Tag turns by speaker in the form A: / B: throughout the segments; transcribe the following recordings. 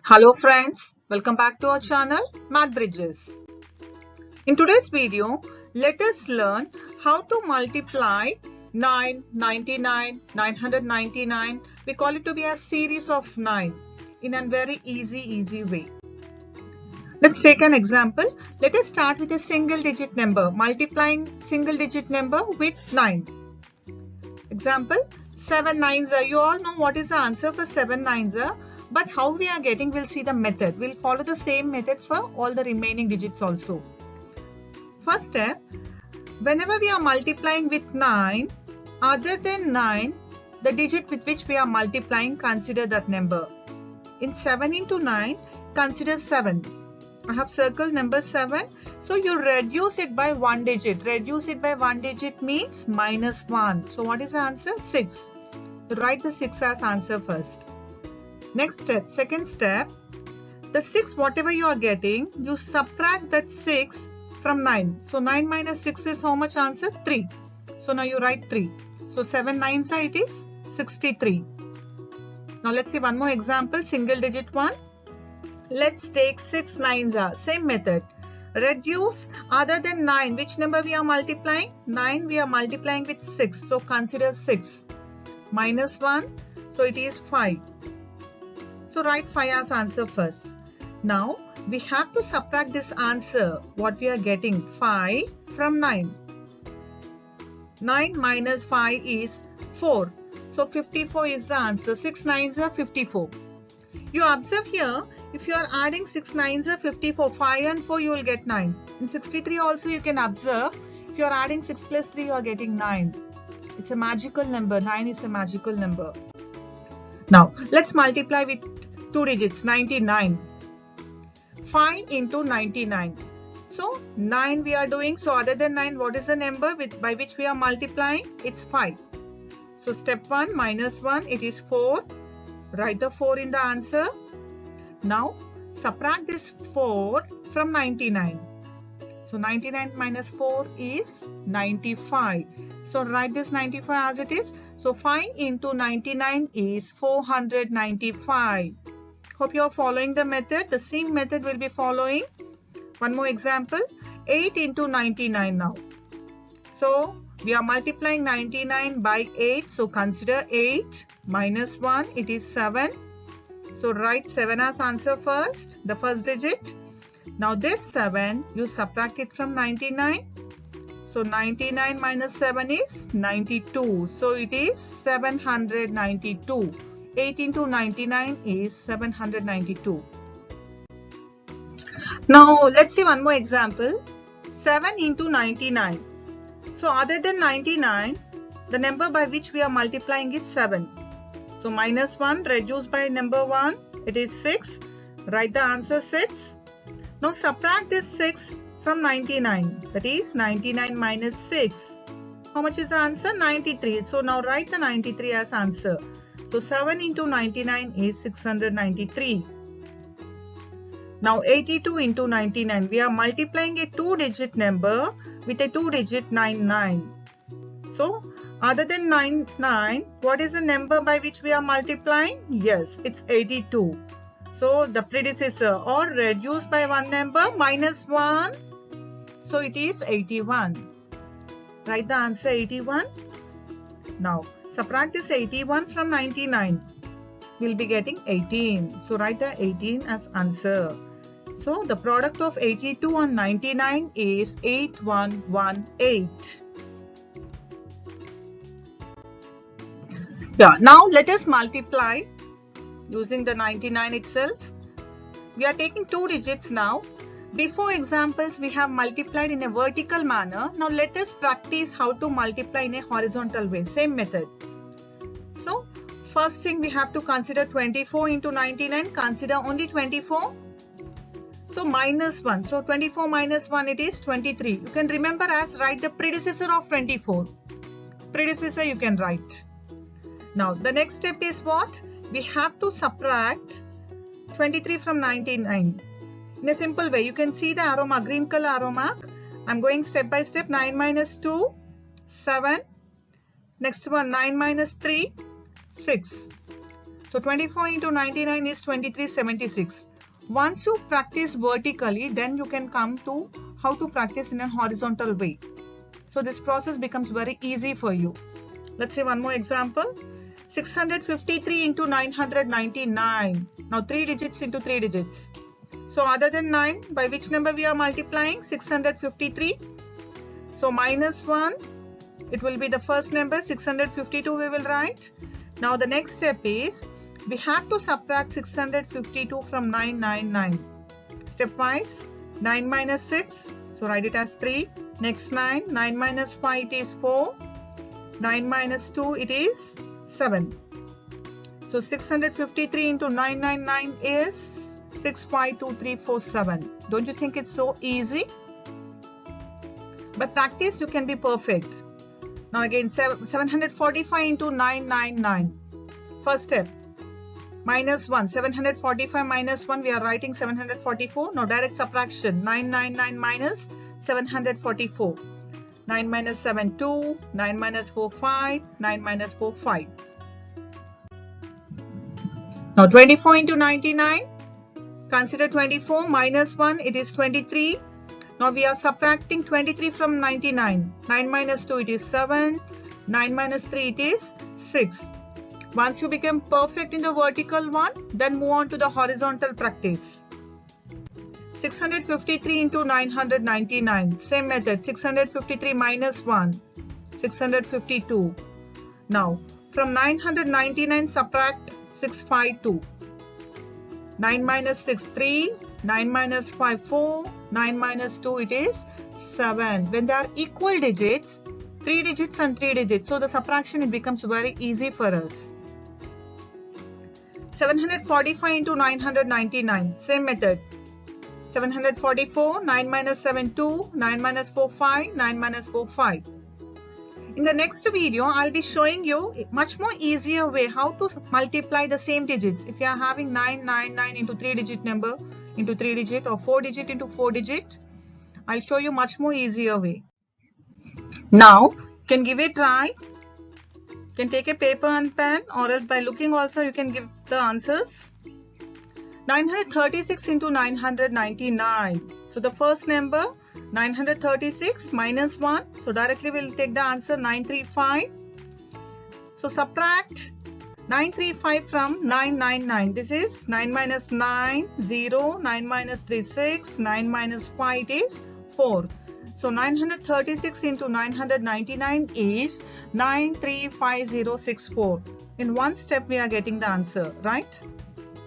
A: Hello friends, welcome back to our channel Math Bridges. In today's video, let us learn how to multiply 9, 99, 999. We call it to be a series of 9 in a very easy way. Let's take an example. Let us start with a single digit number, multiplying single digit number with 9. Example, 7 nines are, you all know what is the answer for 7 nines are. But how we are getting, we'll see the method. We'll follow the same method for all the remaining digits also. First step, whenever we are multiplying with 9, other than 9, the digit with which we are multiplying, consider that number. In 7 into 9, consider 7. I have circled number 7. So you reduce it by one digit. Reduce it by one digit means minus 1. So what is the answer? 6. Write the 6 as answer first. Next step, second step, the 6 whatever you are getting, you subtract that 6 from 9. So 9 minus 6 is how much answer? 3. So now you write 3. So 7 nines are, it is 63. Now let's see one more example, single digit one. Let's take 6 nines are, same method. Reduce other than 9, which number we are multiplying? 9 we are multiplying with 6. So consider 6. Minus 1, so it is 5. So write 5 as answer first. Now we have to subtract this answer, what we are getting, 5 from 9. 9 minus 5 is 4. So 54 is the answer. 6 nines are 54. You observe here, if you are adding 6 nines are 54, 5 and 4 you will get 9. In 63 also you can observe, if you are adding 6 plus 3 you are getting 9. It's a magical number. 9 is a magical number. Now let's multiply with two digits, 99. 5 into 99. So 9 we are doing. So other than 9, what is the number by which we are multiplying? It's 5. So step 1, minus 1, it is 4. Write the 4 in the answer. Now subtract this 4 from 99. So 99 minus 4 is 95. So write this 95 as it is. So 5 into 99 is 495. Hope you are following the method. The same method will be following. One more example. 8 into 99 now. So we are multiplying 99 by 8. So consider 8 minus 1. It is 7. So write 7 as answer first. The first digit. Now this 7, you subtract it from 99. So 99 minus 7 is 92. So it is 792. 8 into 99 is 792. Now let's see one more example. 7 into 99. So other than 99, the number by which we are multiplying is 7. So minus 1 reduced by number 1, it is 6. Write the answer 6. Now subtract this 6 from 99. That is 99 minus 6. How much is the answer? 93. So now write the 93 as answer. So 7 into 99 is 693. Now 82 into 99. We are multiplying a 2-digit number with a 2-digit 99. So other than 99, what is the number by which we are multiplying? Yes, it's 82. So the predecessor or reduced by one number minus 1. So it is 81. Write the answer 81. Now subtract this 81 from 99. We'll be getting 18. So write the 18 as answer. So the product of 82 and 99 is 8118. Yeah, now let us multiply using the 99 itself. We are taking two digits now. Before examples, we have multiplied in a vertical manner. Now let us practice how to multiply in a horizontal way. Same method. So first thing we have to consider 24 into 99. Consider only 24. So minus 1. So 24 minus 1, it is 23. You can remember as write the predecessor of 24. Predecessor you can write. Now the next step is what? We have to subtract 23 from 99. In a simple way, you can see the arrow mark, green color arrow mark. I'm going step by step. 9 minus 2, 7. Next one, 9 minus 3, 6. So 24 into 99 is 2376. Once you practice vertically, then you can come to how to practice in a horizontal way. So this process becomes very easy for you. Let's say one more example. 653 into 999. Now 3 digits into 3 digits. So other than 9, by which number we are multiplying? 653. So minus 1, it will be the first number. 652 we will write. Now the next step is, we have to subtract 652 from 999. Stepwise, 9 minus 6, so write it as 3. Next 9, 9 minus 5 it is 4. 9 minus 2 it is 7. So 653 into 999 is 652347. Don't you think it's so easy? By practice you can be perfect. Now again 745 into 999. First step. Minus 1. 745 minus 1, we are writing 744. Now direct subtraction. 999 minus 744. 9 minus 7, 2. 9 minus 4, 5. 9 minus 4, 5. Now 24 into 99. Consider 24 minus 1, it is 23. Now we are subtracting 23 from 99. 9 minus 2, it is 7. 9 minus 3, it is 6. Once you become perfect in the vertical one, then move on to the horizontal practice. 653 into 999. Same method. 653 minus 1. 652. Now, from 999 subtract 652. 9 minus 6, 3. 9 minus 5, 4. 9 minus 2, it is 7. When they are equal digits, 3 digits and 3 digits. So the subtraction, it becomes very easy for us. 745 into 999. Same method. 744. 9 minus 7, 2. 9 minus 4, 5. 9 minus 4, 5. In the next video, I'll be showing you a much more easier way how to multiply the same digits. If you are having 999 into 3 digit number into 3 digit or 4 digit into 4 digit, I'll show you much more easier way. Now, you can give it a try. You can take a paper and pen, or else by looking also you can give the answers. 936 into 999. So the first number 936 minus 1. So directly we'll take the answer 935. So subtract 935 from 999. This is 9 minus 9, 0. 9 minus 3, 6. 9 minus 5 it is 4. So 936 into 999 is 935064. In one step we are getting the answer, right?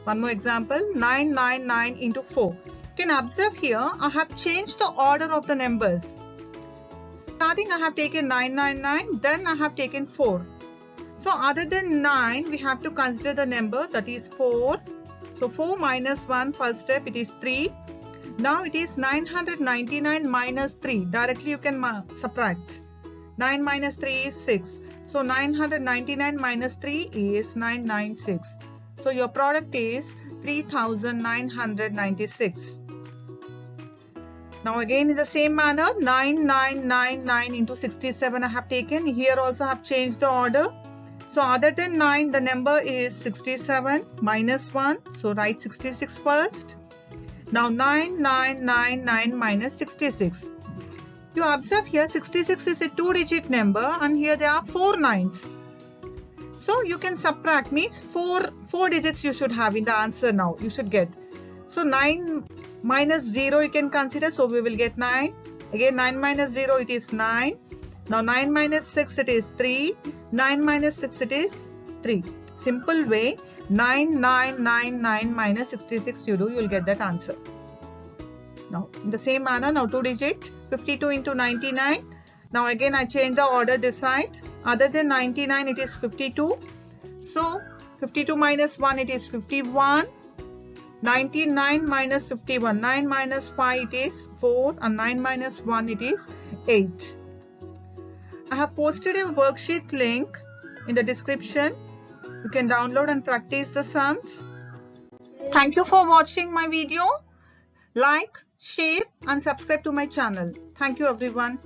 A: One more example, 999 into 4. You can observe here, I have changed the order of the numbers. Starting I have taken 999, then I have taken 4. So other than 9, we have to consider the number, that is 4. So 4 minus 1, first step, it is 3. Now it is 999 minus 3. Directly you can subtract. 9 minus 3 is 6. So 999 minus 3 is 996. So your product is 3996. Now again in the same manner, 9999 into 67 I have taken. Here also I have changed the order. So other than 9, the number is 67 minus 1. So write 66 first. Now 9999 minus 66. You observe here 66 is a 2-digit number and here there are 4 nines. So you can subtract, means 4 digits you should have in the answer now. You should get. So 9 minus 0 you can consider. So we will get 9. Again 9 minus 0 it is 9. Now 9 minus 6 it is 3. 9 minus 6 it is 3. Simple way. 9999 minus 66 you do, you will get that answer. Now in the same manner, now 2 digit 52 into 99. Now again I change the order this side. Other than 99 it is 52. So 52 minus 1 it is 51. 99 minus 51. 9 minus 5 it is 4 and 9 minus 1 it is 8. I have posted a worksheet link in the description. You can download and practice the sums. Thank you for watching my video. Like, share and subscribe to my channel. Thank you everyone.